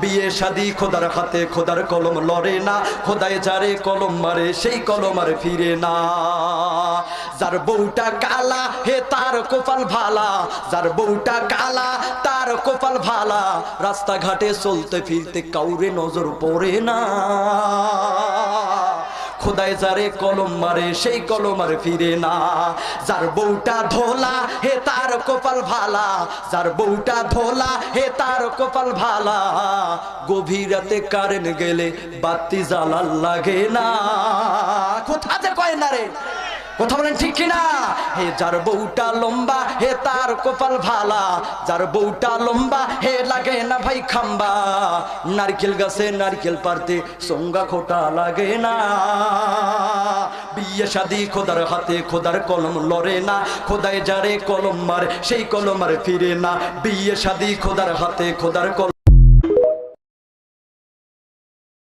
বিয়ে শাদি খোদার হাতে খোদার কলম লড়ে না, খোদায় যারে কলম মারে সেই কলম আর ফিরে না। যার বউটা কালা হে তার কপাল ভালা, যার বউটা কালা তার কপাল ভালা, রাস্তাঘাটে চলতে ফিরতে কাউরে নজর পড়ে না। খোদায় যারে কলম মারে সেই কলম আর ফিরে না। যার বউটা ধোলা হে তার কপাল ভালা, যার বউটা ধোলা হে তার কপাল ভালা, গভীর রাতে কারেন্ট গেলে বাতি জ্বালার লাগে না। কোথাতে কয় না রে, কথা বলেন ঠিক কিনা? হে যার বউটা লম্বা হে তার কপাল ভালা, যার বউটা লম্বা হে লাগে না ভাই খাম্বা, নারকেল গাছে নারকেল পারতে সঙ্গা খোটা লাগে না। বিয়ে শাদি খোদার হাতে খোদার কলম লড়ে না, খোদায় যারে কলম মারে সেই কলম আর ফিরে না। বিয়ে শাদি খোদার হাতে খোদার কলম